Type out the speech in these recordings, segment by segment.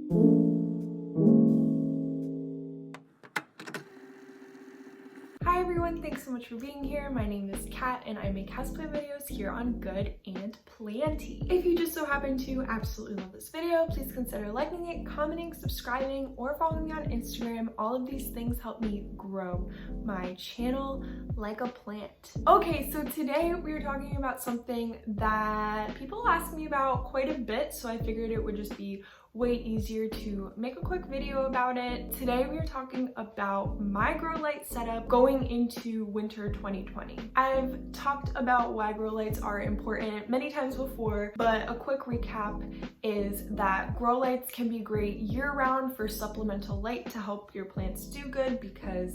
Hi everyone, thanks so much for being here. My name is Kat and I make houseplant videos here on Good and Planty. If you just so happen to absolutely love this video, please consider liking it, commenting, subscribing, or following me on Instagram. All of these things help me grow my channel like a plant. Okay, so today we are talking about something that people ask me about quite a bit, so I figured it would just be way easier to make a quick video about it. Today we are talking about my grow light setup going into winter 2020. I've talked about why grow lights are important many times before, but a quick recap is that grow lights can be great year-round for supplemental light to help your plants do good, because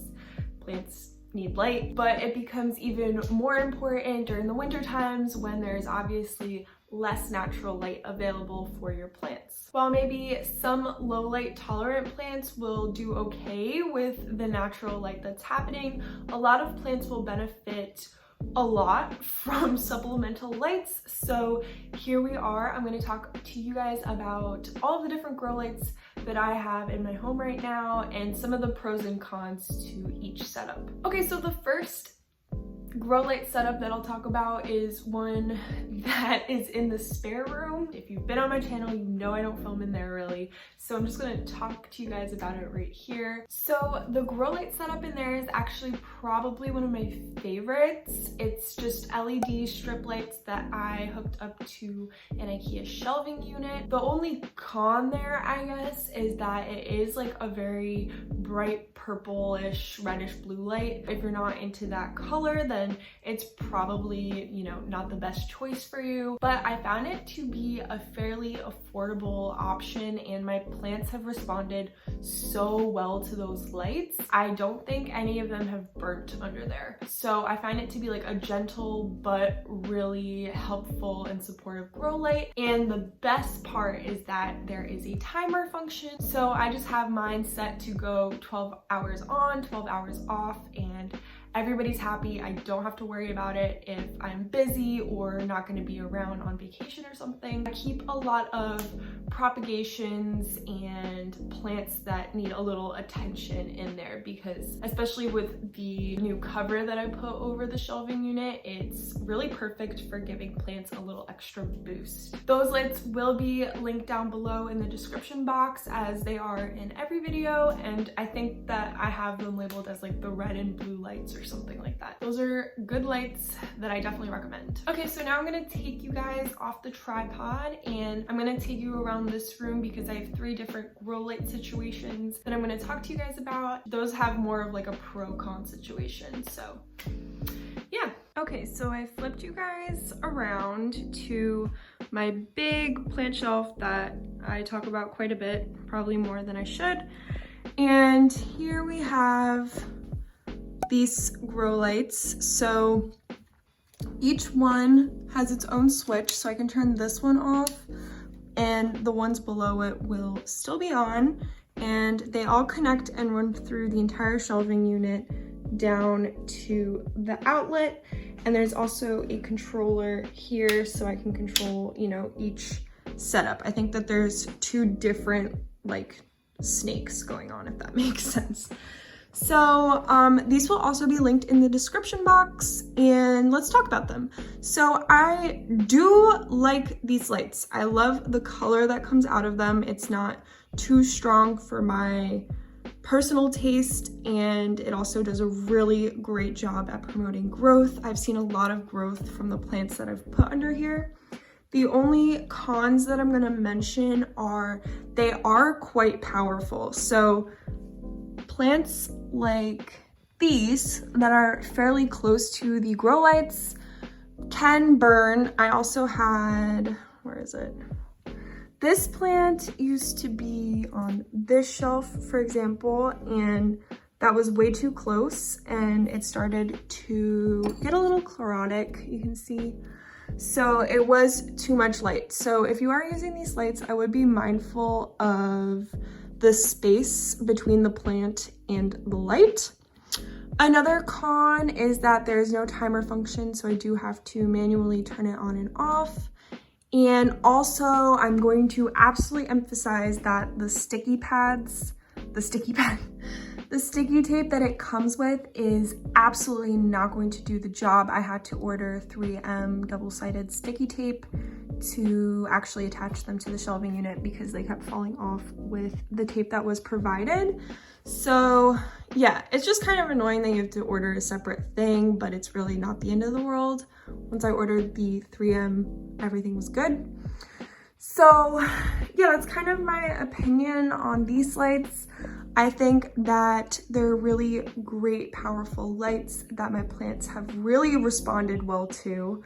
plants need light, but it becomes even more important during the winter times when there's obviously less natural light available for your plants. While maybe some low light tolerant plants will do okay with the natural light that's happening, a lot of plants will benefit a lot from supplemental lights. So here we are. I'm going to talk to you guys about all of the different grow lights that I have in my home right now and some of the pros and cons to each setup. Okay, so the first grow light setup that I'll talk about is one that is in the spare room. If you've been on my channel, you know I don't film in there really, so I'm just gonna talk to you guys about it right here. So the grow light setup in there is actually probably one of my favorites. It's just LED strip lights that I hooked up to an IKEA shelving unit. The only con there, I guess, is that it is like a very bright purplish reddish blue light. If you're not into that color, then it's probably, you know, not the best choice for you, but I found it to be a fairly affordable option and my plants have responded so well to those lights. I don't think any of them have burnt under there. So I find it to be like a gentle but really helpful and supportive grow light. And the best part is that there is a timer function. So I just have mine set to go 12 hours on, 12 hours off, and everybody's happy. I don't have to worry about it if I'm busy or not going to be around on vacation or something. I keep a lot of propagations and plants that need a little attention in there because, especially with the new cover that I put over the shelving unit, it's really perfect for giving plants a little extra boost. Those lights will be linked down below in the description box as they are in every video, and I think that I have them labeled as like the red and blue lights or something like that. Those are good lights that I definitely recommend. Okay, so now I'm gonna take you guys off the tripod and I'm gonna take you around this room because I have 3 different grow light situations that I'm gonna talk to you guys about. Those have more of like a pro-con situation, so yeah. Okay, so I flipped you guys around to my big plant shelf that I talk about quite a bit, probably more than I should. And here we have these grow lights. So each one has its own switch, so I can turn this one off and the ones below it will still be on, and they all connect and run through the entire shelving unit down to the outlet. And there's also a controller here so I can control, you know, each setup. I think that there's 2 different like snakes going on, if that makes sense. So these will also be linked in the description box, and let's talk about them. So I do like these lights. I love the color that comes out of them. It's not too strong for my personal taste, and it also does a really great job at promoting growth. I've seen a lot of growth from the plants that I've put under here. The only cons that I'm gonna mention are they are quite powerful. So plants like these that are fairly close to the grow lights can burn. I also had, where is it? This plant used to be on this shelf, for example, and that was way too close and it started to get a little chlorotic, you can see. So it was too much light. So if you are using these lights, I would be mindful of the space between the plant and the light. Another con is that there's no timer function, so I do have to manually turn it on and off. And also I'm going to absolutely emphasize that the sticky tape that it comes with is absolutely not going to do the job. I had to order 3M double-sided sticky tape to actually attach them to the shelving unit because they kept falling off with the tape that was provided. So yeah, it's just kind of annoying that you have to order a separate thing, but it's really not the end of the world. Once I ordered the 3M, everything was good. So yeah, that's kind of my opinion on these lights. I think that they're really great, powerful lights that my plants have really responded well to.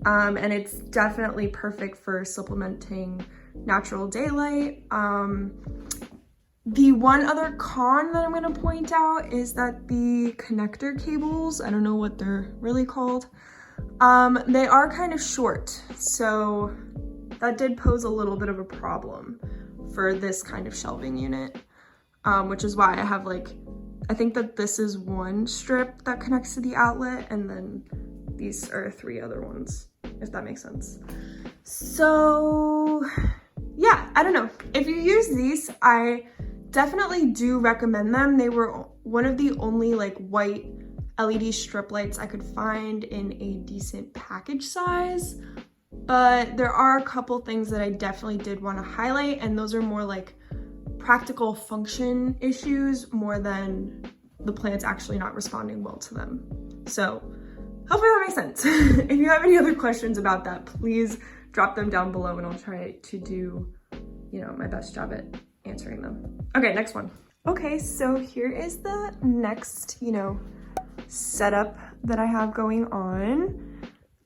And it's definitely perfect for supplementing natural daylight. The one other con that I'm gonna point out is that the connector cables, I don't know what they're really called, they are kind of short. So that did pose a little bit of a problem for this kind of shelving unit. Which is why I have I think that this is one strip that connects to the outlet, and then these are 3 other ones, if that makes sense. So yeah, I don't know. If you use these, I definitely do recommend them. They were one of the only white LED strip lights I could find in a decent package size, but there are a couple things that I definitely did want to highlight, and those are more practical function issues more than the plants actually not responding well to them. So hopefully that makes sense. If you have any other questions about that, please drop them down below and I'll try to do, my best job at answering them. Okay, next one. Okay, so here is the next, setup that I have going on.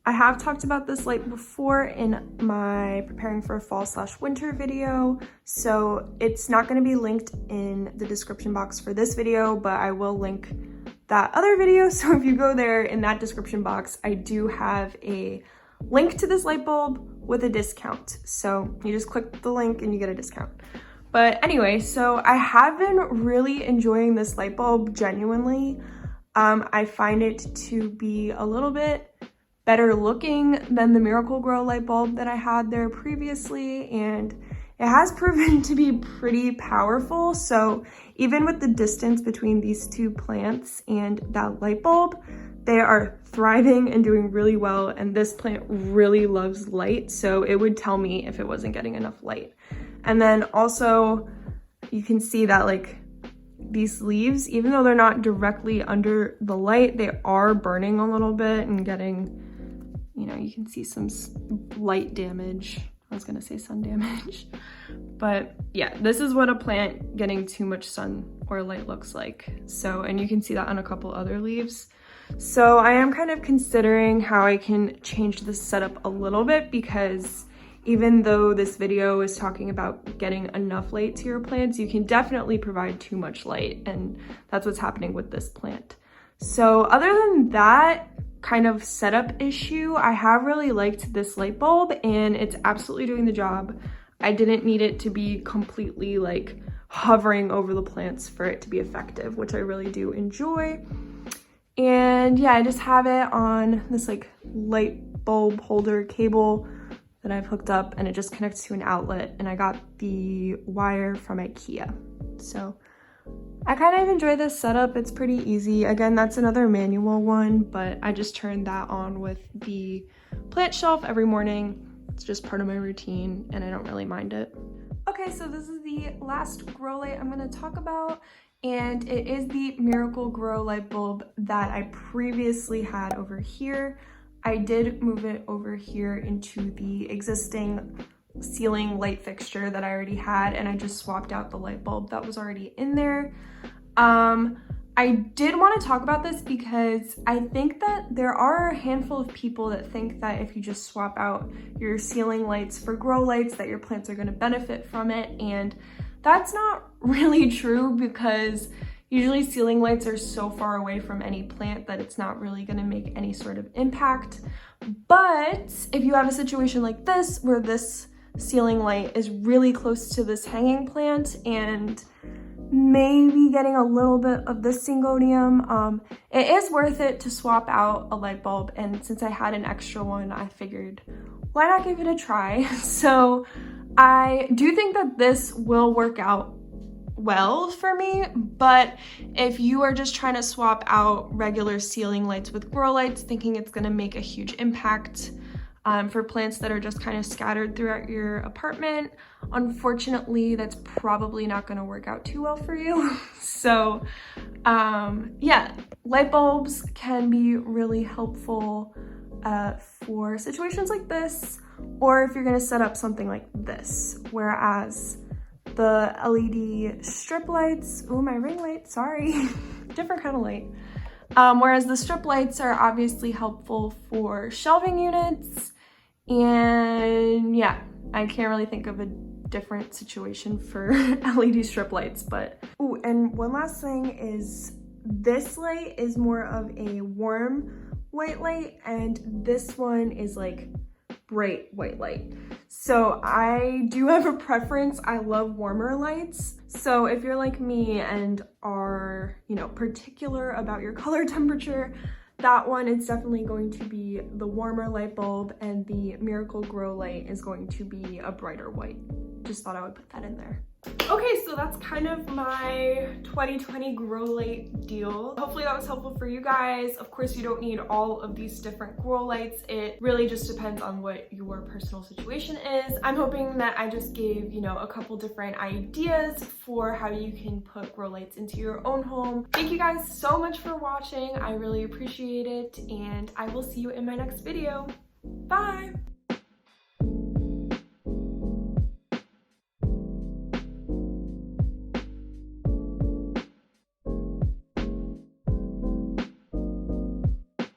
I have talked about this light before in my preparing for a fall/winter video, so it's not going to be linked in the description box for this video, but I will link that other video. So if you go there in that description box, I do have a link to this light bulb with a discount. So you just click the link and you get a discount. But anyway, so I have been really enjoying this light bulb, genuinely. I find it to be a little bit better looking than the Miracle-Gro light bulb that I had there previously, and it has proven to be pretty powerful. So even with the distance between these 2 plants and that light bulb, they are thriving and doing really well, and this plant really loves light, so it would tell me if it wasn't getting enough light. And then also you can see that these leaves, even though they're not directly under the light, they are burning a little bit and getting, you can see some light damage. I was gonna say sun damage. But yeah, this is what a plant getting too much sun or light looks like. So, and you can see that on a couple other leaves. So I am kind of considering how I can change this setup a little bit, because even though this video is talking about getting enough light to your plants, you can definitely provide too much light, and that's what's happening with this plant. So other than that kind of setup issue, I have really liked this light bulb and it's absolutely doing the job. I didn't need it to be completely hovering over the plants for it to be effective, which I really do enjoy. And yeah, I just have it on this light bulb holder cable that I've hooked up, and it just connects to an outlet, and I got the wire from IKEA. So I kind of enjoy this setup. It's pretty easy. Again, that's another manual one, but I just turn that on with the plant shelf every morning. It's just part of my routine and I don't really mind it. Okay, so this is the last grow light I'm going to talk about, and it is the Miracle-Gro light bulb that I previously had over here. I did move it over here into the existing ceiling light fixture that I already had, and I just swapped out the light bulb that was already in there. I did want to talk about this because I think that there are a handful of people that think that if you just swap out your ceiling lights for grow lights that your plants are going to benefit from it, and that's not really true, because usually ceiling lights are so far away from any plant that it's not really going to make any sort of impact. But if you have a situation like this where this ceiling light is really close to this hanging plant and maybe getting a little bit of this syngonium, it is worth it to swap out a light bulb. And since I had an extra one, I figured why not give it a try? So I do think that this will work out well for me, but if you are just trying to swap out regular ceiling lights with grow lights, thinking it's going to make a huge impact for plants that are just kind of scattered throughout your apartment, unfortunately that's probably not going to work out too well for you. So yeah, light bulbs can be really helpful for situations like this, or if you're going to set up something like this, whereas the LED strip lights, oh, my ring light, sorry, different kind of light. Whereas the strip lights are obviously helpful for shelving units, and yeah, I can't really think of a different situation for LED strip lights, but, oh, and one last thing is this light is more of a warm white light, and this one is like bright white light. So I do have a preference. I love warmer lights. So if you're like me and are, you know, particular about your color temperature, that one is definitely going to be the warmer light bulb, and the Miracle Grow Light is going to be a brighter white. Just thought I would put that in there. Okay, so that's kind of my 2020 grow light deal. Hopefully that was helpful for you guys. Of course, you don't need all of these different grow lights. It really just depends on what your personal situation is. I'm hoping that I just gave, you know, a couple different ideas for how you can put grow lights into your own home. Thank you guys so much for watching. I really appreciate it, and I will see you in my next video. Bye!